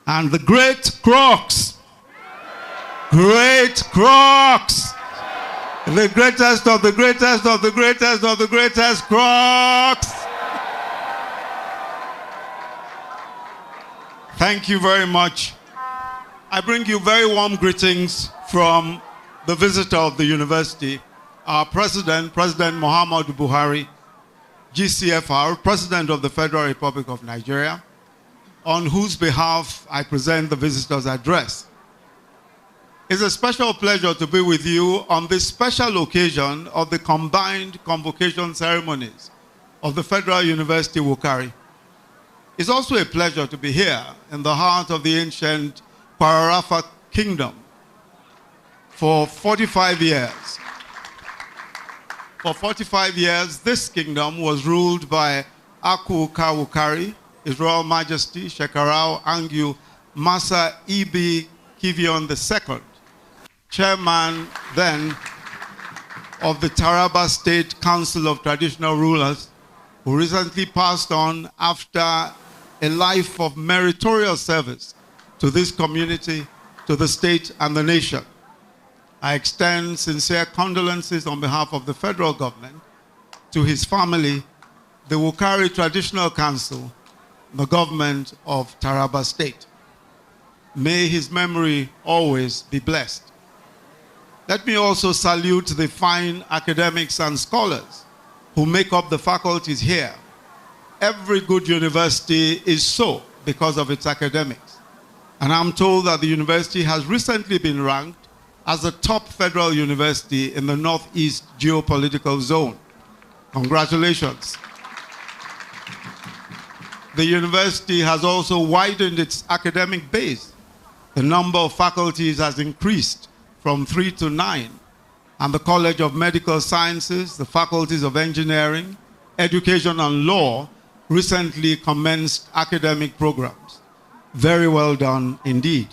And the great Crocs. Great Crocs. The greatest of the greatest of the greatest of the greatest Crocs. Thank you very much. I bring you very warm greetings from the visitor of the university, our president, President Muhammadu Buhari, GCFR, President of the Federal Republic of Nigeria, on whose behalf I present the visitor's address. It's a special pleasure to be with you on this special occasion of the Combined Convocation Ceremonies of the Federal University Wukari. It's also a pleasure to be here in the heart of the Ancient Kwararafa Kingdom for 45 years. For 45 years, this kingdom was ruled by Aku Uka Wukari, His Royal Majesty, Shekarau, Angyu, Masa-Ibi, Kvyon II, chairman then of the Taraba State Council of Traditional Rulers, who recently passed on after a life of meritorious service to this community, to the state and the nation. I extend sincere condolences on behalf of the federal government to his family, the Wukari Traditional Council, the government of Taraba State. May his memory always be blessed. Let me also salute the fine academics and scholars who make up the faculties here. Every good university is so because of its academics. And I'm told that the university has recently been ranked as the top federal university in the Northeast geopolitical zone. Congratulations. The university has also widened its academic base. The number of faculties has increased from 3 to 9. And the College of Medical Sciences, the faculties of Engineering, Education and Law recently commenced academic programs. Very well done indeed.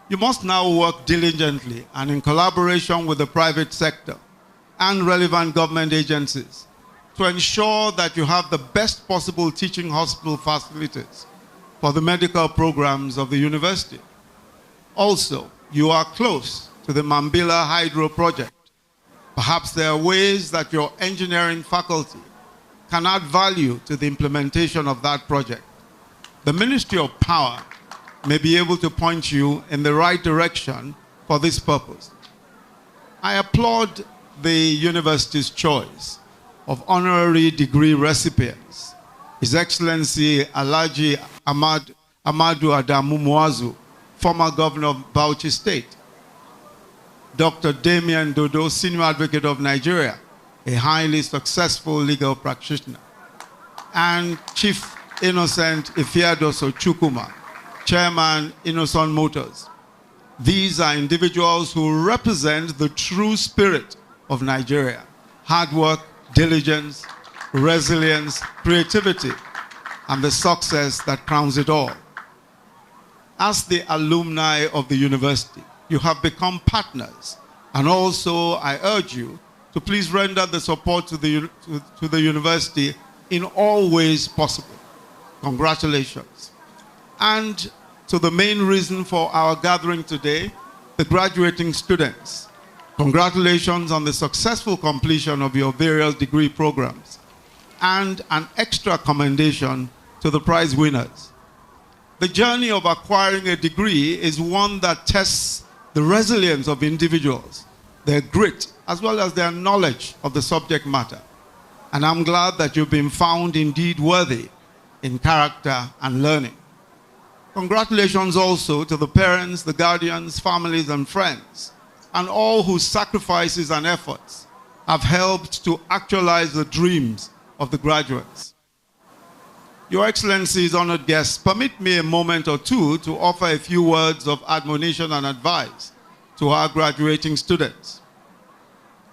You must now work diligently and in collaboration with the private sector and relevant government agencies to ensure that you have the best possible teaching hospital facilities for the medical programs of the university. Also, you are close to the Mambila Hydro project. Perhaps there are ways that your engineering faculty can add value to the implementation of that project. The Ministry of Power may be able to point you in the right direction for this purpose. I applaud the university's choice of honorary degree recipients. His Excellency Alhaji Amadu Adamu Muazu, former governor of Bauchi State. Dr. Damian Dodo, Senior Advocate of Nigeria, a highly successful legal practitioner. And Chief Innocent Ifeadoso Chukuma, Chairman, Innocent Motors. These are individuals who represent the true spirit of Nigeria. Hard work, diligence, resilience, creativity, and the success that crowns it all. As the alumni of the university, you have become partners. And also, I urge you to please render the support to the university in all ways possible. Congratulations. And to the main reason for our gathering today, the graduating students. Congratulations on the successful completion of your various degree programs, and an extra commendation to the prize winners. The journey of acquiring a degree is one that tests the resilience of individuals, their grit, as well as their knowledge of the subject matter. And I'm glad that you've been found indeed worthy in character and learning. Congratulations also to the parents, the guardians, families, and friends, and all whose sacrifices and efforts have helped to actualize the dreams of the graduates. Your Excellencies, honored guests, permit me a moment or two to offer a few words of admonition and advice to our graduating students.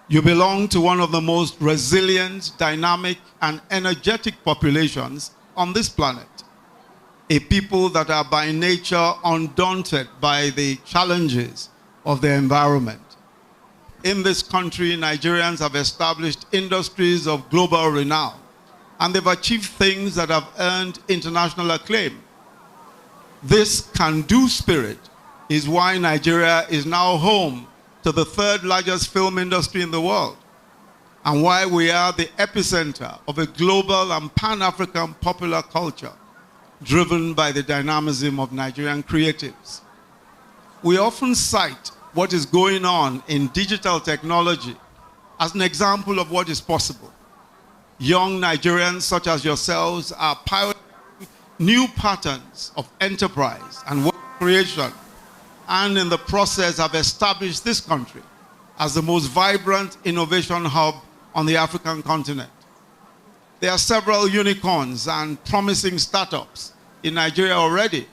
You belong to one of the most resilient, dynamic, and energetic populations on this planet. A people that are by nature undaunted by the challenges of their environment. In this country, Nigerians have established industries of global renown, and they've achieved things that have earned international acclaim. This can-do spirit is why Nigeria is now home to the third largest film industry in the world, and why we are the epicenter of a global and Pan-African popular culture driven by the dynamism of Nigerian creatives. We often cite what is going on in digital technology as an example of what is possible. Young Nigerians such as yourselves are piloting new patterns of enterprise and work creation, and in the process have established this country as the most vibrant innovation hub on the African continent. There are several unicorns and promising startups in Nigeria already.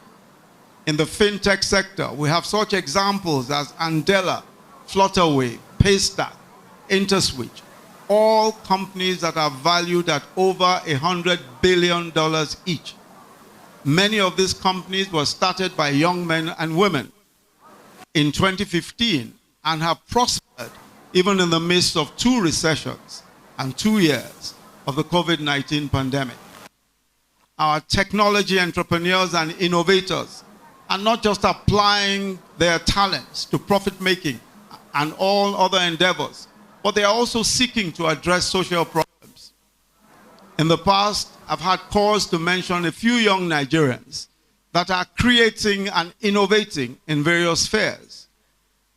In the fintech sector, we have such examples as Andela, Flutterwave, Paystack, Interswitch, all companies that are valued at over $100 billion each. Many of these companies were started by young men and women in 2015 and have prospered even in the midst of 2 recessions and 2 years of the COVID-19 pandemic. Our technology entrepreneurs and innovators are not just applying their talents to profit-making and all other endeavors, but they are also seeking to address social problems. In the past, I've had cause to mention a few young Nigerians that are creating and innovating in various spheres.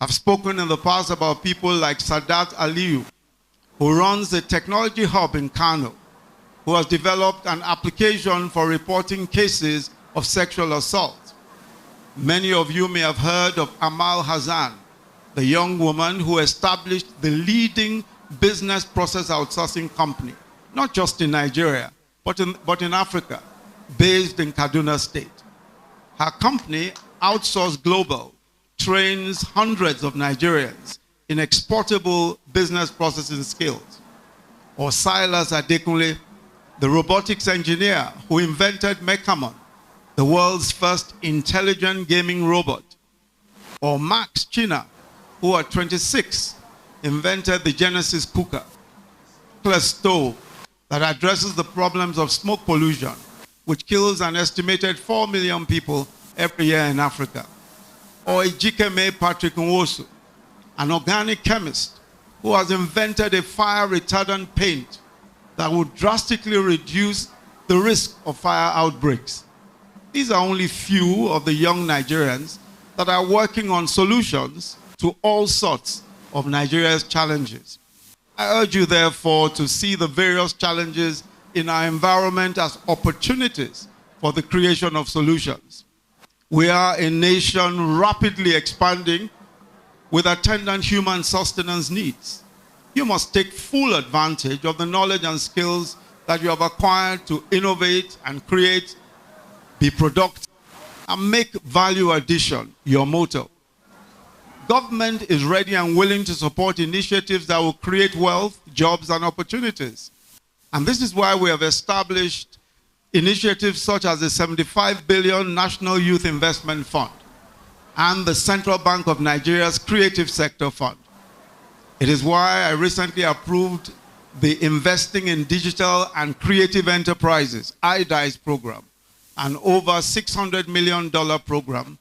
I've spoken in the past about people like Sadat Aliyu, who runs a technology hub in Kano, who has developed an application for reporting cases of sexual assault. Many of you may have heard of Amal Hassan, the young woman who established the leading business process outsourcing company, not just in Nigeria, but in Africa, based in Kaduna State. Her company, Outsource Global, trains hundreds of Nigerians in exportable business processing skills. Or Silas Adekunle, the robotics engineer who invented Mechamon, the world's first intelligent gaming robot. Or Max China, who at 26 invented the Genesis cooker, a stove that addresses the problems of smoke pollution, which kills an estimated 4 million people every year in Africa. Or Ejikeme Patrick Nwosu, an organic chemist who has invented a fire-retardant paint that would drastically reduce the risk of fire outbreaks. These are only few of the young Nigerians that are working on solutions to all sorts of Nigeria's challenges. I urge you, therefore, to see the various challenges in our environment as opportunities for the creation of solutions. We are a nation rapidly expanding with attendant human sustenance needs. You must take full advantage of the knowledge and skills that you have acquired to innovate and create, be productive, and make value addition your motto. Government is ready and willing to support initiatives that will create wealth, jobs, and opportunities. And this is why we have established initiatives such as the 75 billion National Youth Investment Fund and the Central Bank of Nigeria's Creative Sector Fund. It is why I recently approved the Investing in Digital and Creative Enterprises, IDICE program, an over $600 million program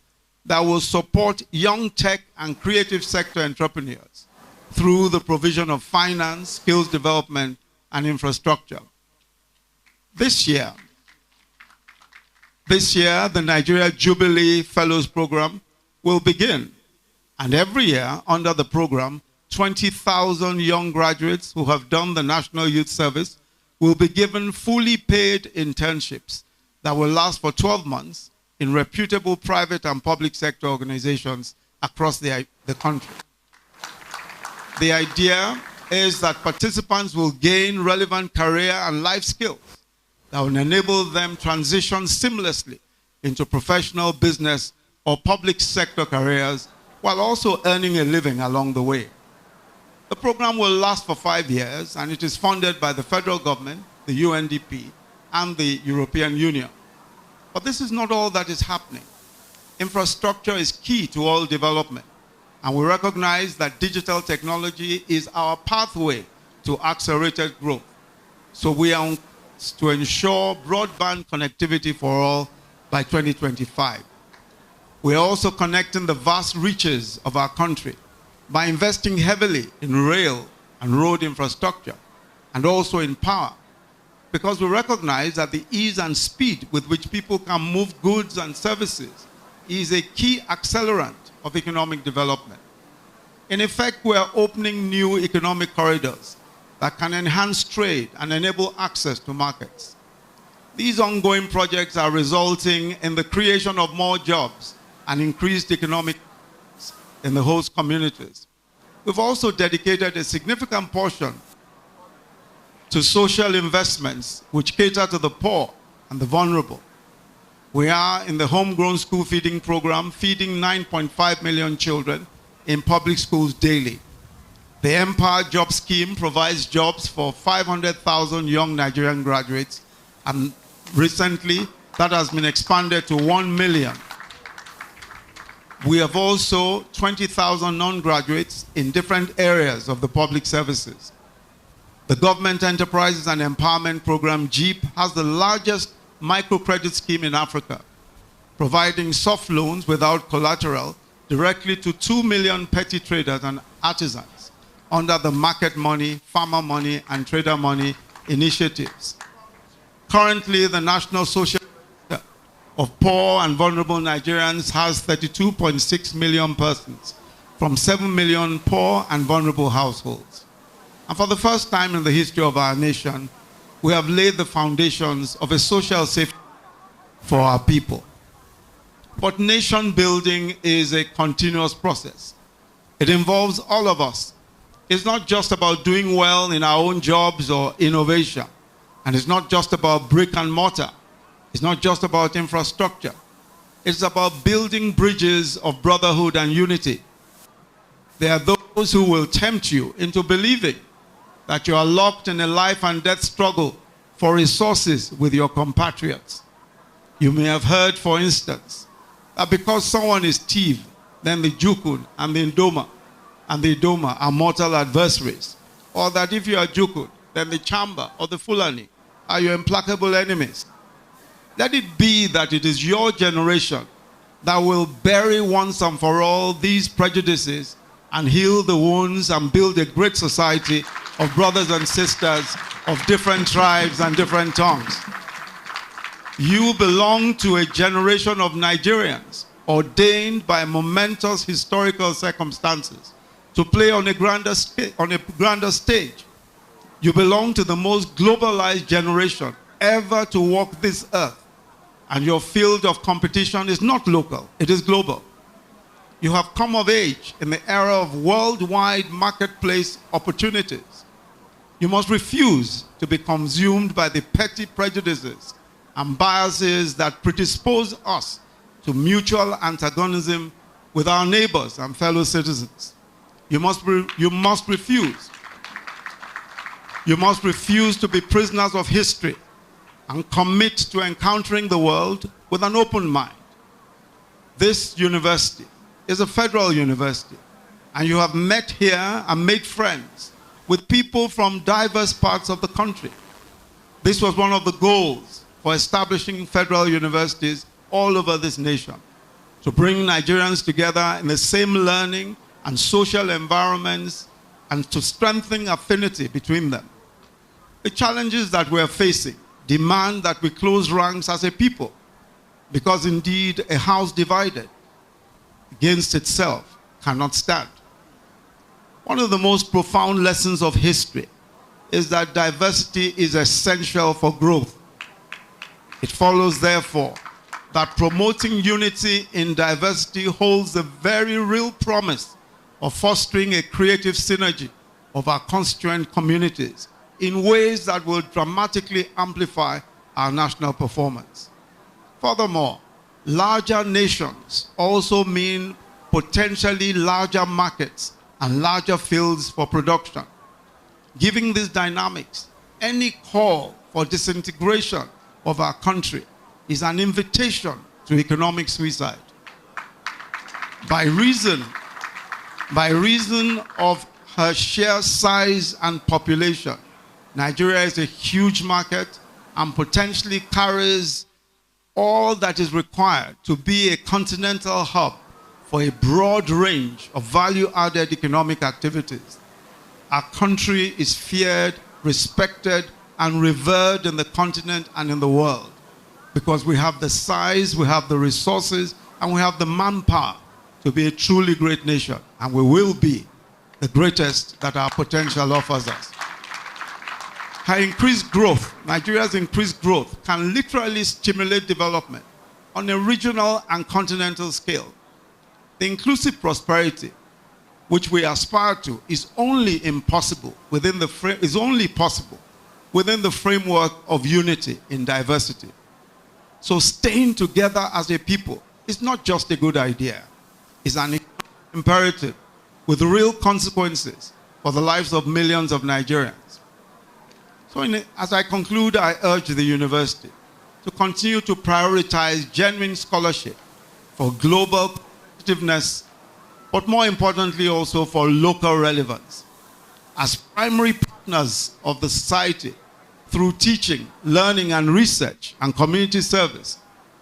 that will support young tech and creative sector entrepreneurs through the provision of finance, skills development, and infrastructure. This year, the Nigeria Jubilee Fellows Program will begin. And every year, under the program, 20,000 young graduates who have done the National Youth Service will be given fully paid internships that will last for 12 months in reputable private and public sector organizations across the country. The idea is that participants will gain relevant career and life skills that will enable them transition seamlessly into professional, business, or public sector careers while also earning a living along the way. The program will last for 5 years, and it is funded by the federal government, the UNDP, and the European Union. But this is not all that is happening. Infrastructure is key to all development, and we recognize that digital technology is our pathway to accelerated growth. So we are to ensure broadband connectivity for all by 2025. We're also connecting the vast reaches of our country by investing heavily in rail and road infrastructure and also in power, because we recognize that the ease and speed with which people can move goods and services is a key accelerant of economic development. In effect, we are opening new economic corridors that can enhance trade and enable access to markets. These ongoing projects are resulting in the creation of more jobs and increased economic in the host communities. We've also dedicated a significant portion to social investments which cater to the poor and the vulnerable. We are in the homegrown school feeding program, feeding 9.5 million children in public schools daily. The Empower Job Scheme provides jobs for 500,000 young Nigerian graduates, and recently that has been expanded to 1 million. We have also 20,000 non-graduates in different areas of the public services. The Government Enterprises and Empowerment Program, GEEP, has the largest microcredit scheme in Africa, providing soft loans without collateral directly to 2 million petty traders and artisans under the market money, farmer money, and trader money initiatives. Currently, the National Social Register of Poor and Vulnerable Nigerians has 32.6 million persons from 7 million poor and vulnerable households. And for the first time in the history of our nation, we have laid the foundations of a social safety for our people. But nation building is a continuous process. It involves all of us. It's not just about doing well in our own jobs or innovation. And it's not just about brick and mortar. It's not just about infrastructure. It's about building bridges of brotherhood and unity. There are those who will tempt you into believing that you are locked in a life and death struggle for resources with your compatriots. You may have heard, for instance, that because someone is Tiv, then the Jukun and the Idoma are mortal adversaries. Or that if you are Jukun, then the Chamba or the Fulani are your implacable enemies. Let it be that it is your generation that will bury once and for all these prejudices and heal the wounds and build a great society of brothers and sisters of different tribes and different tongues. You belong to a generation of Nigerians ordained by momentous historical circumstances to play on a grander stage. You belong to the most globalized generation ever to walk this earth. And your field of competition is not local, it is global. You have come of age in the era of worldwide marketplace opportunities. You must refuse to be consumed by the petty prejudices and biases that predispose us to mutual antagonism with our neighbors and fellow citizens. You must refuse. You must refuse to be prisoners of history and commit to encountering the world with an open mind. This university is a federal university, and you have met here and made friends with people from diverse parts of the country. This was one of the goals for establishing federal universities all over this nation, to bring Nigerians together in the same learning and social environments and to strengthen affinity between them. The challenges that we're facing demand that we close ranks as a people, because indeed a house divided against itself cannot stand. One of the most profound lessons of history is that diversity is essential for growth. It follows, therefore, that promoting unity in diversity holds the very real promise of fostering a creative synergy of our constituent communities in ways that will dramatically amplify our national performance. Furthermore, larger nations also mean potentially larger markets and larger fields for production. Given these dynamics, any call for disintegration of our country is an invitation to economic suicide. By reason of her sheer size and population, Nigeria is a huge market and potentially carries all that is required to be a continental hub for a broad range of value-added economic activities. Our country is feared, respected, and revered in the continent and in the world because we have the size, we have the resources, and we have the manpower to be a truly great nation. And we will be the greatest that our potential offers us. Her increased growth, Nigeria's increased growth, can literally stimulate development on a regional and continental scale. The inclusive prosperity which we aspire to is only possible within the framework of unity in diversity. So staying together as a people is not just a good idea. It's an imperative with real consequences for the lives of millions of Nigerians. So as I conclude, I urge the university to continue to prioritize genuine scholarship for global competitiveness, but more importantly also for local relevance. As primary partners of the society, through teaching, learning, and research, and community service,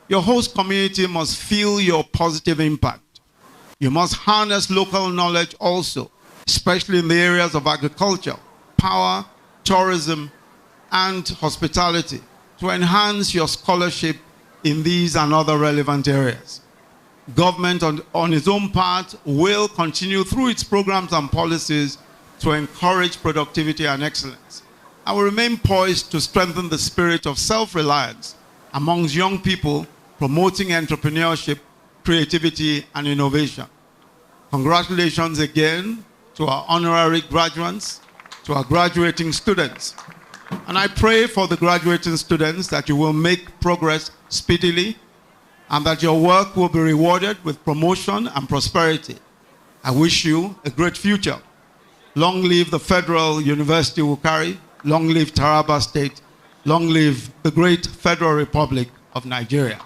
your host community must feel your positive impact. You must harness local knowledge also, especially in the areas of agriculture, power, tourism, and hospitality, to enhance your scholarship in these and other relevant areas. Government, on its own part, will continue through its programs and policies to encourage productivity and excellence. I will remain poised to strengthen the spirit of self-reliance amongst young people, promoting entrepreneurship, creativity, and innovation. Congratulations again to our honorary graduates, to our graduating students. And I pray for the graduating students that you will make progress speedily and that your work will be rewarded with promotion and prosperity. I wish you a great future. Long live the Federal University Wukari. Long live Taraba State. Long live the great Federal Republic of Nigeria.